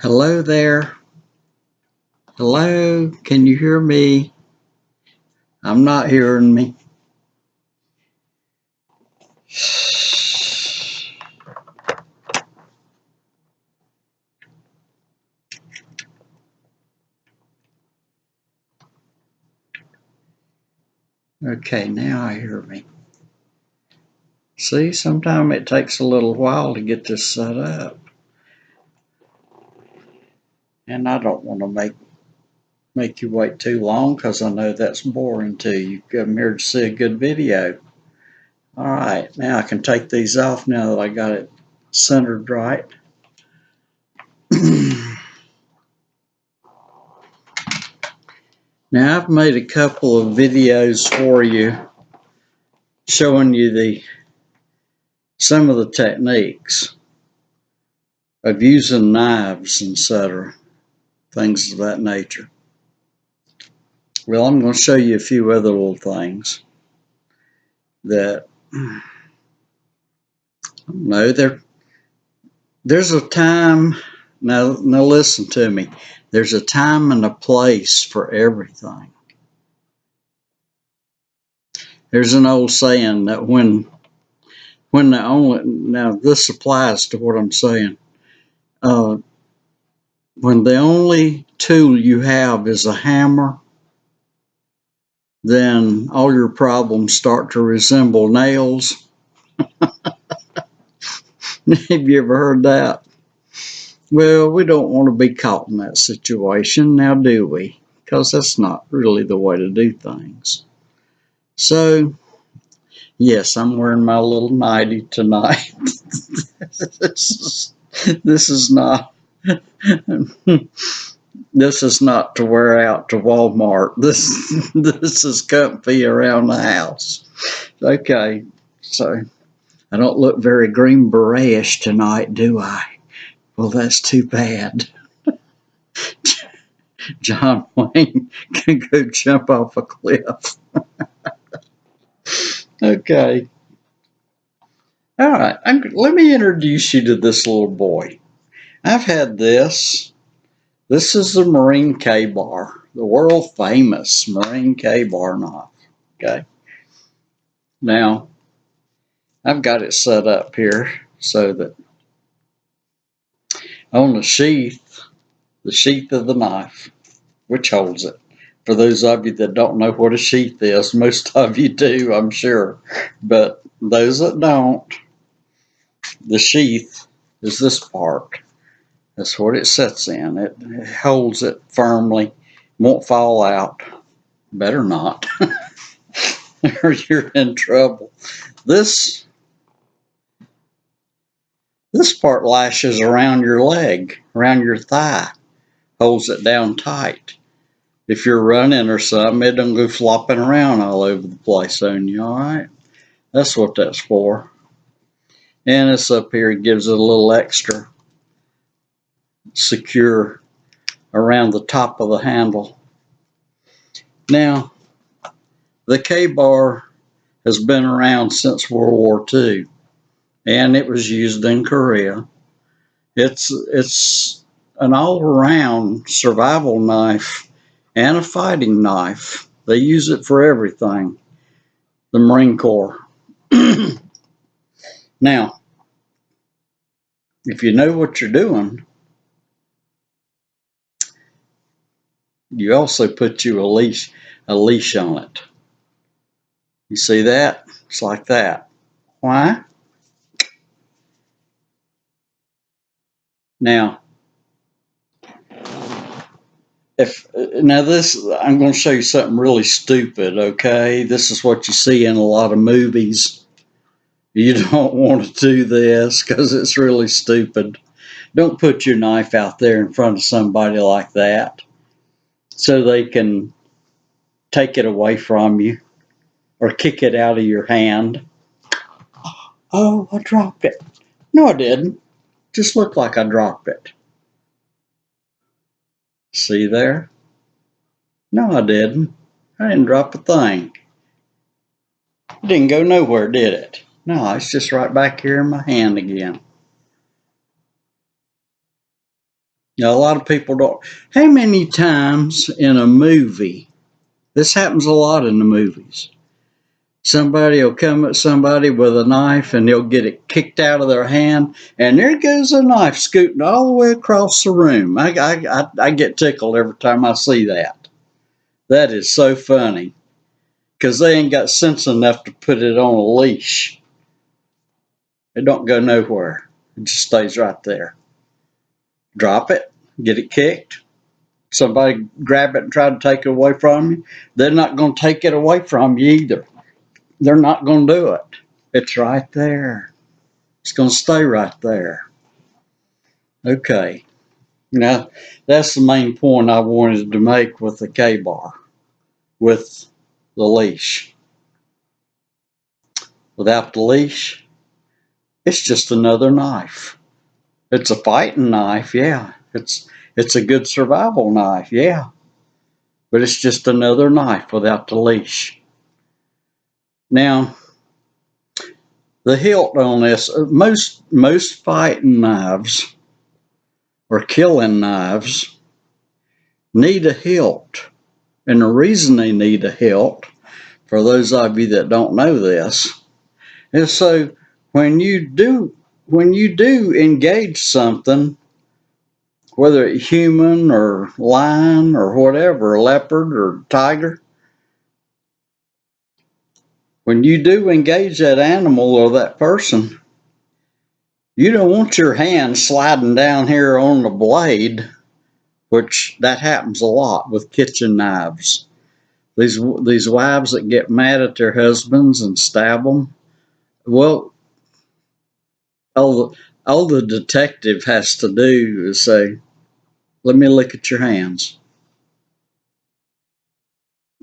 Hello there. Hello, can you hear me? I'm not hearing me. Okay, now I hear me. See, sometimes it takes a little while to get this set up. And I don't want to make you wait too long because I know that's boring to you. You come here to see a good video. All right, now I can take these off now that I got it centered right. Now I've made a couple of videos for you showing you some of the techniques of using knives, etc., things of that nature. Well, I'm going to show you a few other little things that, no, there's a time, now listen to me, there's a time and a place for everything. There's an old saying that when the only, now this applies to what I'm saying, when the only tool you have is a hammer, then all your problems start to resemble nails. Have you ever heard that? Well, we don't want to be caught in that situation, now do we? Because that's not really the way to do things. So, yes, I'm wearing my little nightie tonight. This is not this is not to wear out to Walmart. This is comfy around the house. Okay, so I don't look very Green Beret-ish tonight, do I? Well, that's too bad. John Wayne can go jump off a cliff. Okay. All right. Let me introduce you to this little boy. I've had this. This is the Marine K-bar, the world famous Marine K-bar knife. Okay. Now, I've got it set up here so that on the sheath of the knife, which holds it. For those of you that don't know what a sheath is, most of you do, I'm sure. But those that don't, the sheath is this part. That's what it sits in. It holds it firmly, won't fall out. Better not, or you're in trouble. This part lashes around your leg, around your thigh, holds it down tight. If you're running or something, it don't go flopping around all over the place on you, all right? That's what that's for. And this up here gives it a little extra secure around the top of the handle. Now, the K-bar has been around since World War II, and it was used in Korea. It's an all-around survival knife and a fighting knife. They use it for everything, the Marine Corps. Now, if you know what you're doing, you also put you a leash on it. You see that? It's like that. Why? Now, I'm going to show you something really stupid, okay? This is what you see in a lot of movies. You don't want to do this because it's really stupid. Don't put your knife out there in front of somebody like that so they can take it away from you or kick it out of your hand. Oh, I dropped it. No, I didn't. Just looked like I dropped it. See there? No, I didn't. I didn't drop a thing. It didn't go nowhere, did it? No, it's just right back here in my hand again. Now, a lot of people don't. How many times in a movie, this happens a lot in the movies, somebody will come at somebody with a knife and they'll get it kicked out of their hand, and there goes a knife scooting all the way across the room. I get tickled every time I see that. That is so funny because they ain't got sense enough to put it on a leash. It don't go nowhere. It just stays right there. Drop it, get it kicked. Somebody grab it and try to take it away from you. They're not going to take it away from you either. They're not going to do it. It's right there. It's going to stay right there. Okay. Now, that's the main point I wanted to make with the K-bar, with the leash. Without the leash, it's just another knife. It's a fighting knife, yeah. It's a good survival knife, yeah. But it's just another knife without the leash. Now, the hilt on this, most fighting knives or killing knives need a hilt. And the reason they need a hilt, for those of you that don't know this, is so when you do engage something, whether it's human or lion or whatever, leopard or tiger, when you do engage that animal or that person, you don't want your hand sliding down here on the blade, which that happens a lot with kitchen knives. These wives that get mad at their husbands and stab them. Well, all the detective has to do is say, "Let me look at your hands."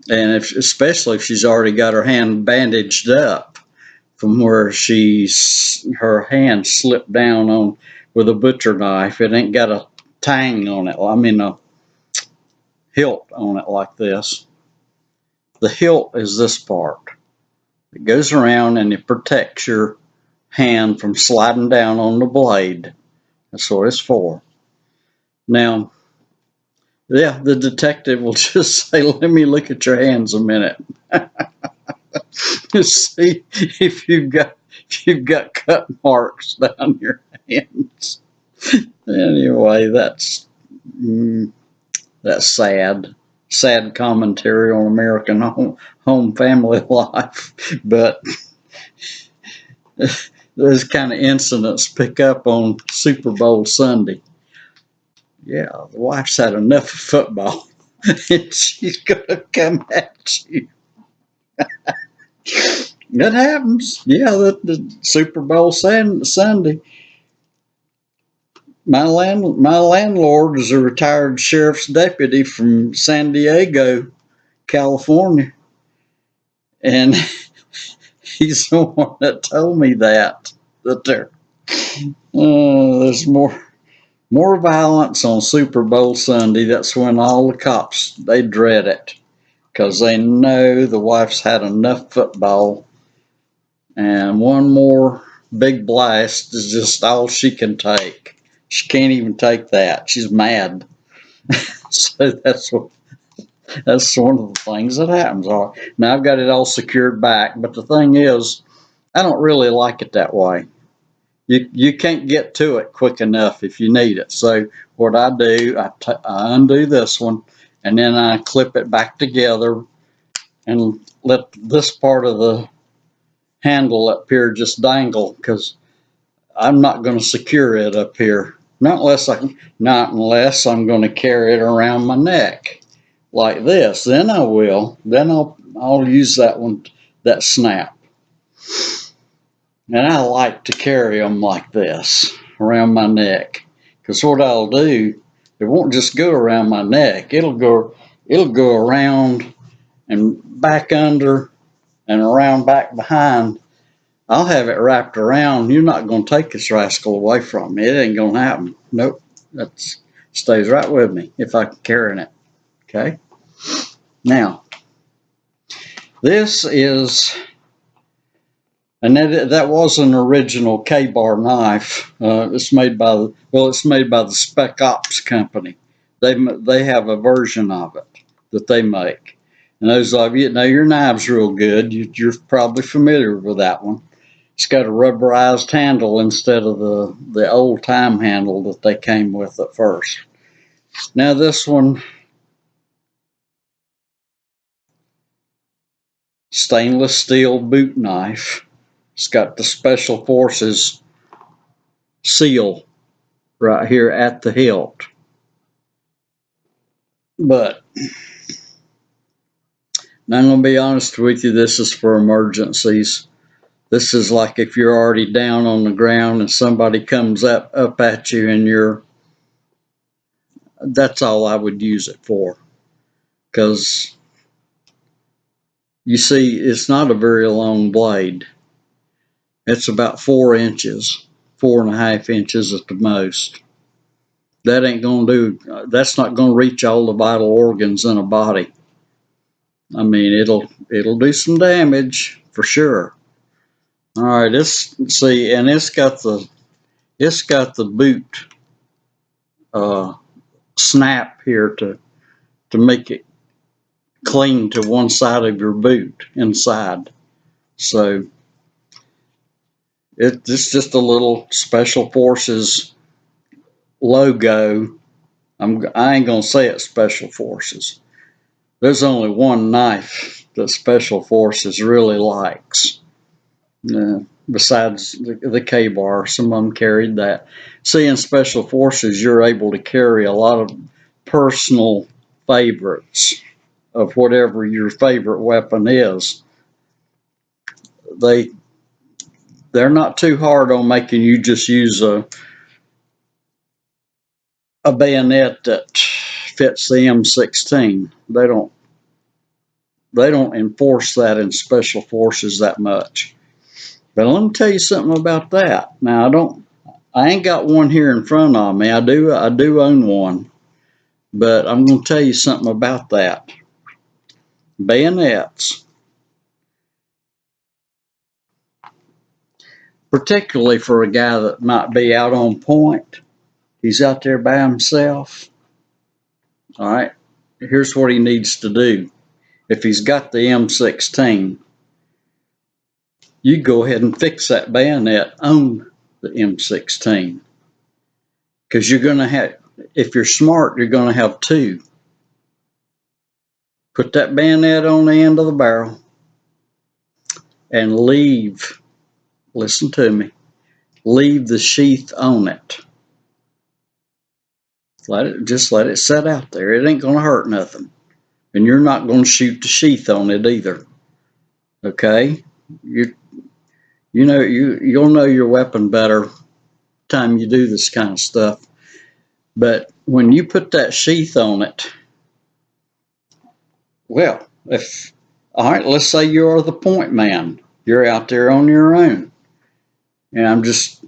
And especially if she's already got her hand bandaged up from where her hand slipped down on with a butcher knife. It ain't got a tang on it. I mean, a hilt on it like this. The hilt is this part. It goes around and it protects your hand from sliding down on the blade. That's what it's for. Now, yeah, the detective will just say, "Let me look at your hands a minute." See if you've got cut marks down your hands. Anyway, that's sad commentary on American home family life. But those kind of incidents pick up on Super Bowl Sunday. Yeah, the wife's had enough of football, and she's gonna come at you. It happens. Yeah, the Super Bowl Sunday. My landlord is a retired sheriff's deputy from San Diego, California, and he's the one that told me that there's more violence on Super Bowl Sunday. That's when all the cops, they dread it because they know the wife's had enough football, and one more big blast is just all she can take. She can't even take that. She's mad. So that's one of the things that happens. Now I've got it all secured back, but the thing is, I don't really like it that way. You can't get to it quick enough if you need it. So what I do, I undo this one, and then I clip it back together and let this part of the handle up here just dangle, because I'm not going to secure it up here. Not unless I'm going to carry it around my neck like this. Then I will. Then I'll use that snap. And I like to carry them like this around my neck, because what I'll do, it won't just go around my neck. It'll go around and back under and around back behind. I'll have it wrapped around. You're not going to take this rascal away from me. It ain't going to happen. Nope. That stays right with me if I can carry it. Okay. Now, this is And that was an original K-bar knife. It's made by the Spec Ops company. They have a version of it that they make. And those of you that know your knives real good, you're probably familiar with that one. It's got a rubberized handle instead of the old time handle that they came with at first. Now this one, stainless steel boot knife. It's got the Special Forces seal right here at the hilt. But I'm going to be honest with you, this is for emergencies. This is like if you're already down on the ground and somebody comes up at you and that's all I would use it for. Because you see, it's not a very long blade. It's about 4 inches, 4.5 inches at the most. That's not going to reach all the vital organs in a body. I mean, it'll do some damage for sure. All right, let's see, and it's got the boot snap here to make it cling to one side of your boot inside. So it's just a little Special Forces logo. I ain't gonna say it's Special Forces. There's only one knife that Special Forces really likes. Besides the K-bar, some of them carried that. See, in Special Forces, you're able to carry a lot of personal favorites of whatever your favorite weapon is. They're not too hard on making you just use a bayonet that fits the M16. They don't enforce that in Special Forces that much. But let me tell you something about that. Now I ain't got one here in front of me. I do own one. But I'm going to tell you something about that. Bayonets, particularly for a guy that might be out on point, he's out there by himself. All right, here's what he needs to do. If he's got the M16, you go ahead and fix that bayonet on the M16. Because you're going to have, if you're smart, you're going to have two. Put that bayonet on the end of the barrel and listen to me, leave the sheath on it. Just let it set out there. It ain't going to hurt nothing. And you're not going to shoot the sheath on it either. Okay? You'll know your weapon better time you do this kind of stuff. But when you put that sheath on it, well, all right, let's say you're the point man. You're out there on your own. And I'm just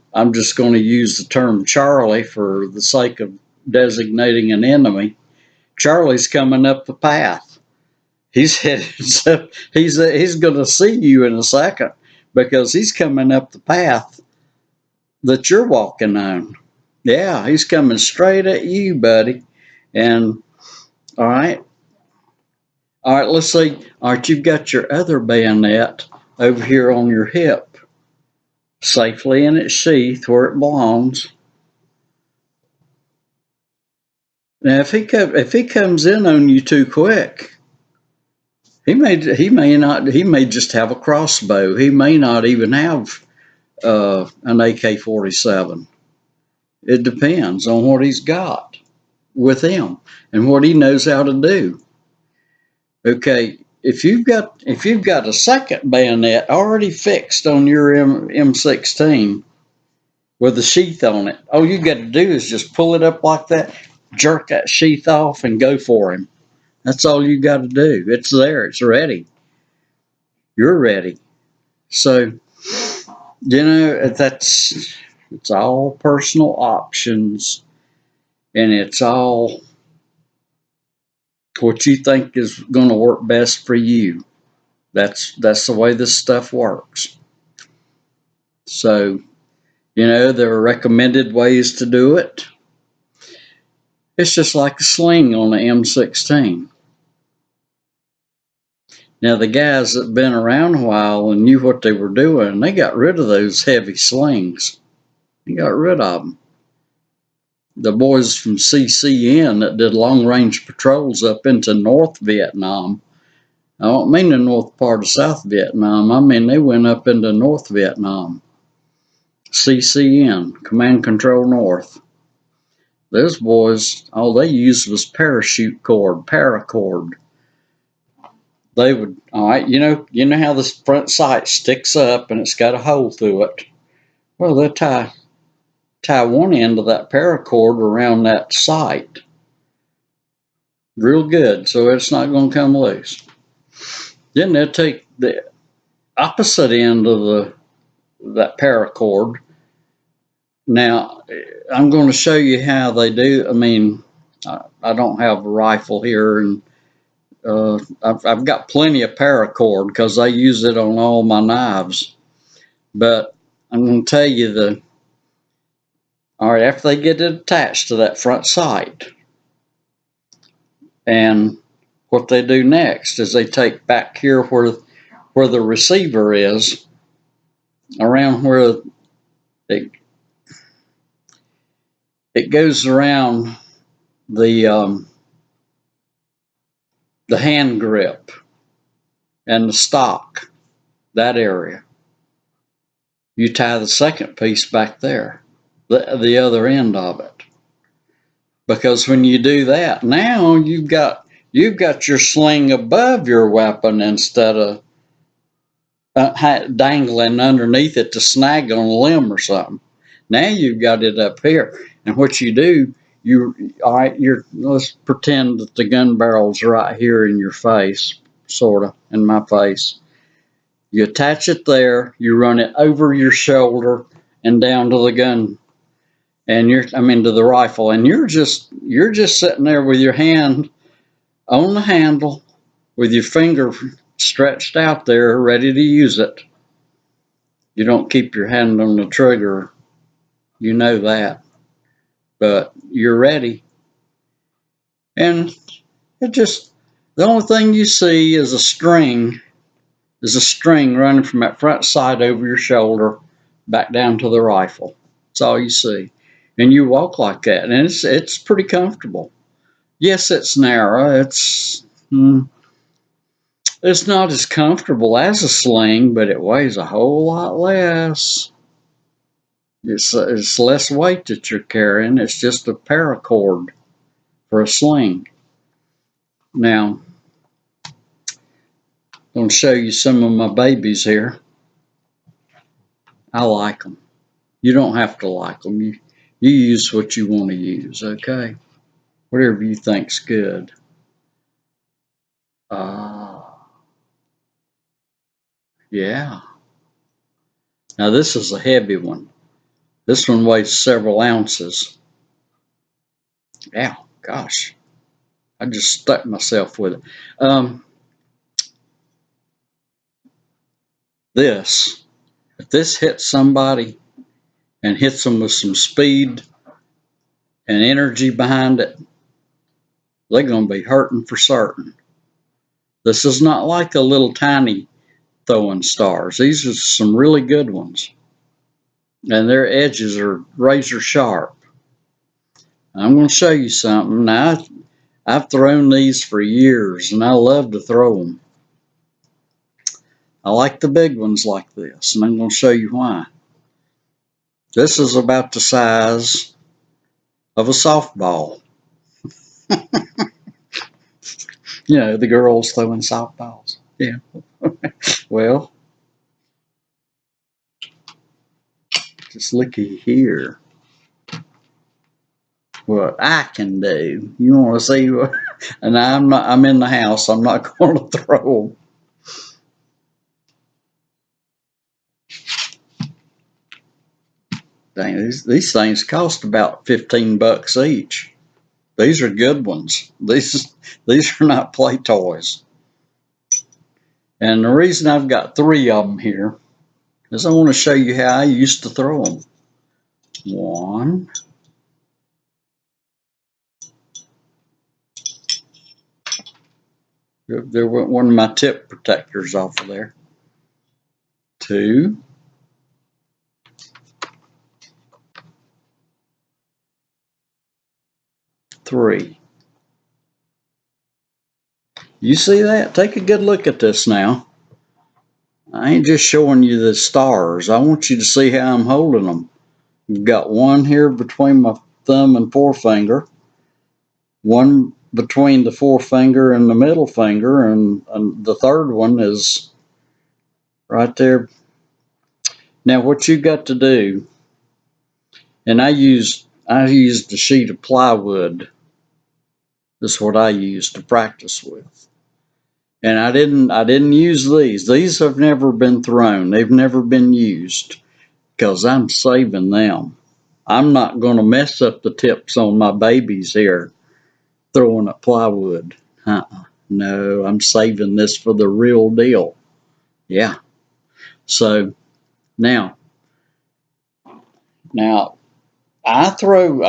going to use the term Charlie for the sake of designating an enemy. Charlie's coming up the path. He's headed up, he's going to see you in a second because he's coming up the path that you're walking on. Yeah, he's coming straight at you, buddy. And all right, let's see. All right, you've got your other bayonet over here on your hip, safely in its sheath where it belongs. Now, if he comes in on you too quick, he may just have a crossbow. He may not even have an AK-47. It depends on what he's got with him and what he knows how to do. Okay, if you've got a second bayonet already fixed on your M16 with a sheath on it, all you got to do is just pull it up like that, jerk that sheath off, and go for him. That's all you got to do. It's there. It's ready. You're ready. So, it's all personal options, and it's all what you think is going to work best for you. That's the way this stuff works. So, there are recommended ways to do it. It's just like a sling on the M16. Now, the guys that have been around a while and knew what they were doing, they got rid of those heavy slings. They got rid of them. The boys from CCN that did long-range patrols up into North Vietnam. I don't mean the north part of South Vietnam. I mean they went up into North Vietnam. CCN, Command Control North. Those boys, all they used was parachute cord, paracord. They would, all right, you know how this front sight sticks up and it's got a hole through it. Well, they'll tie one end of that paracord around that sight real good so it's not going to come loose. Then they'll take the opposite end of that paracord. Now, I'm going to show you how they do. I mean, I don't have a rifle here, and I've got plenty of paracord because I use it on all my knives. But I'm going to tell you all right, after they get it attached to that front sight, and what they do next is they take back here where the receiver is, around where it goes around the hand grip and the stock, that area. You tie the second piece back there, the other end of it. Because when you do that, now you've got your sling above your weapon instead of dangling underneath it to snag on a limb or something. Now you've got it up here, and what you do, let's pretend that the gun barrel's right here in your face, sorta, in my face. You attach it there, you run it over your shoulder and down to the gun, and to the rifle, and you're just sitting there with your hand on the handle, with your finger stretched out there, ready to use it. You don't keep your hand on the trigger, you know that, but you're ready. And the only thing you see is a string running from that front sight over your shoulder back down to the rifle. That's all you see. And you walk like that, and it's pretty comfortable. Yes, it's narrow. It's not as comfortable as a sling, but it weighs a whole lot less. It's less weight that you're carrying. It's just a paracord for a sling. Now, I'm going to show you some of my babies here. I like them. You don't have to like them. You use what you want to use, okay? Whatever you think's good. Yeah. Now this is a heavy one. This one weighs several ounces. Yeah, gosh. I just stuck myself with it. If this hits somebody and hits them with some speed and energy behind it, they're going to be hurting for certain. This is not like a little tiny throwing stars. These are some really good ones. And their edges are razor sharp. I'm going to show you something. Now, I've thrown these for years, and I love to throw them. I like the big ones like this, and I'm going to show you why. This is about the size of a softball. The girls throwing softballs. Yeah. Well, just looky here. What I can do. You want to see what? And I'm in the house. I'm not going to throw them. Dang, these things cost about $15 each. These are good ones. These are not play toys. And the reason I've got 3 of them here is I want to show you how I used to throw them. One. There went one of my tip protectors off of there. Two. Three. You see that? Take a good look at this now. I ain't just showing you the stars. I want you to see how I'm holding them. You've got one here between my thumb and forefinger, one between the forefinger and the middle finger, and the third one is right there. Now what you got to do, and I used a sheet of plywood. That's what I used to practice with. And I didn't use these. These have never been thrown. They've never been used because I'm saving them. I'm not going to mess up the tips on my babies here throwing at plywood. No, I'm saving this for the real deal. Yeah. So now I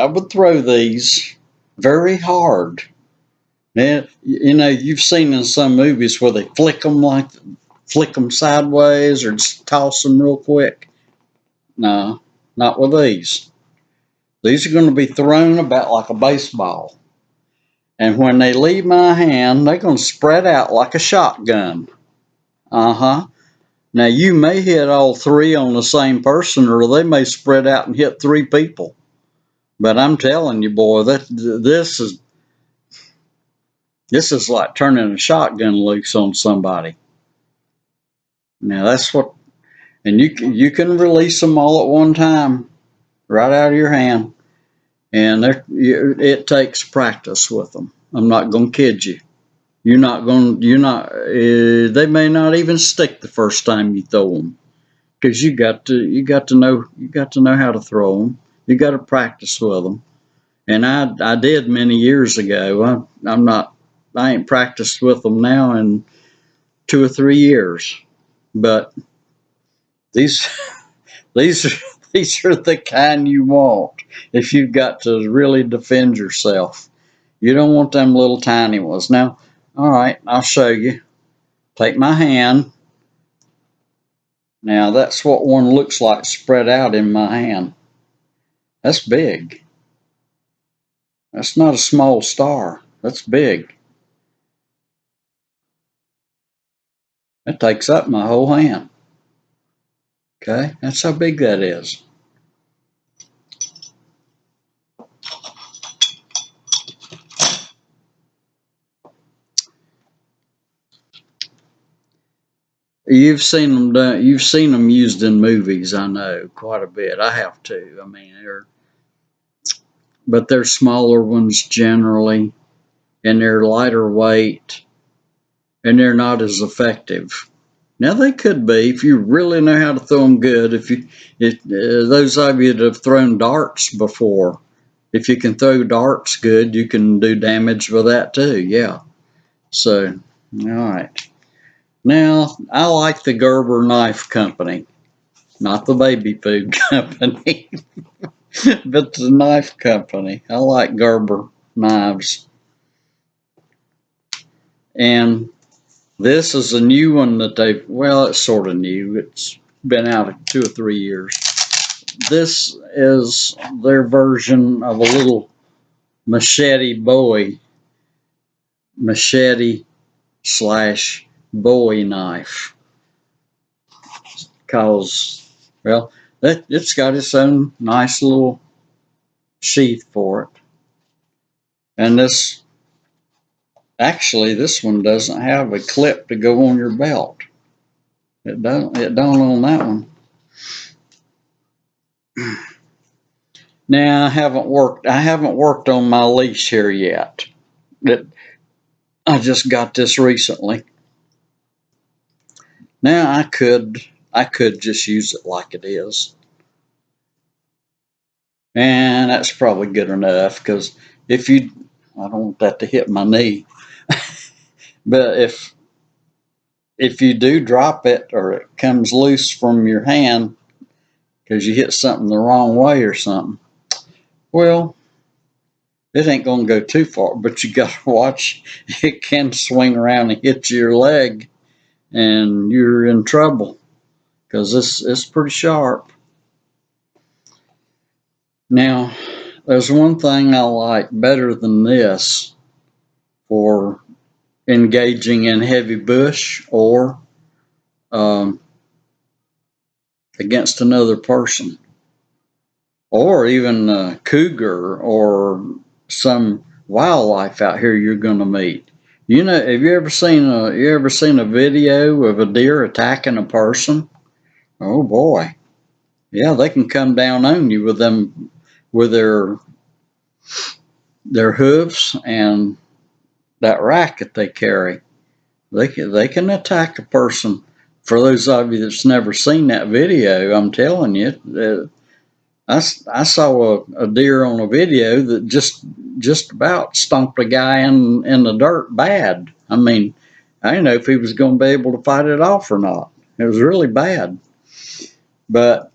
would throw these very hard. And you know, you've seen in some movies where they flick them sideways or just toss them real quick. No, not with these. These are going to be thrown about like a baseball. And when they leave my hand, they're going to spread out like a shotgun. Uh-huh. Now you may hit all three on the same person, or they may spread out and hit three people. But I'm telling you, boy, that this is like turning a shotgun loose on somebody. Now that's what, and you can release them all at one time, right out of your hand, and it takes practice with them. I'm not going to kid you. You're not. They may not even stick the first time you throw them, because you got to know how to throw them. You got to practice with them. And I did many years ago. I ain't practiced with them now in 2 or 3 years. But these these these are the kind you want if you've got to really defend yourself. You don't want them little tiny ones. Now, all right, I'll show you. Take my hand. Now that's what one looks like spread out in my hand. That's big. That's not a small star. That's big. That takes up my whole hand. Okay, that's how big that is. You've seen them used in movies. I know quite a bit. I have too. I mean, but they're smaller ones generally, and they're lighter weight, and they're not as effective. Now they could be if you really know how to throw them good. If those of you that have thrown darts before, if you can throw darts good, you can do damage with that too. Yeah. So, all right. Now I like the Gerber Knife Company, not the baby food company, but the knife company. I like Gerber knives, and this is a new one that it's sort of new. It's been out 2 or 3 years. This is their version of a little machete slash Bowie knife. Cause, well, it's got its own nice little sheath for it. And this one doesn't have a clip to go on your belt. It don't on that one. Now I haven't worked on my leash here yet. I just got this recently. Now I could just use it like it is. And that's probably good enough, because I don't want that to hit my knee. But if you do drop it or it comes loose from your hand because you hit something the wrong way or something, well, it ain't going to go too far, but you got to watch. It can swing around and hit your leg, and you're in trouble because it's pretty sharp. Now, there's one thing I like better than this for engaging in heavy bush or um, against another person, or even a cougar or some wildlife out here you're going to meet. You know, have you ever seen a video of a deer attacking a person? Oh boy, yeah, they can come down on you with them with their hooves and that racket they carry. They can attack a person. For those of you that's never seen that video, I'm telling you, I saw a deer on a video that just about stomped a guy in the dirt bad. I mean, I didn't know if he was going to be able to fight it off or not. It was really bad. But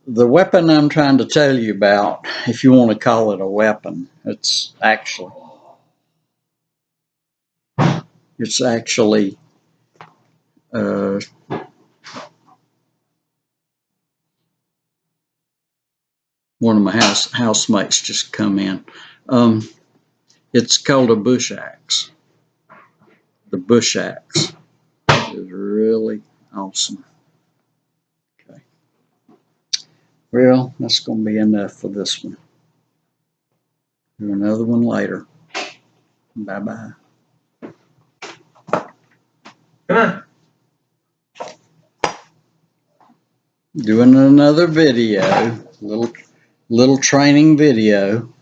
the weapon I'm trying to tell you about, if you want to call it a weapon, it's actually uh, one of my housemates just come in. Um, it's called a bush axe. The bush axe is really awesome. Okay. Well, that's going to be enough for this one. Do another one later. Bye bye. Come on. Doing another video, little training video.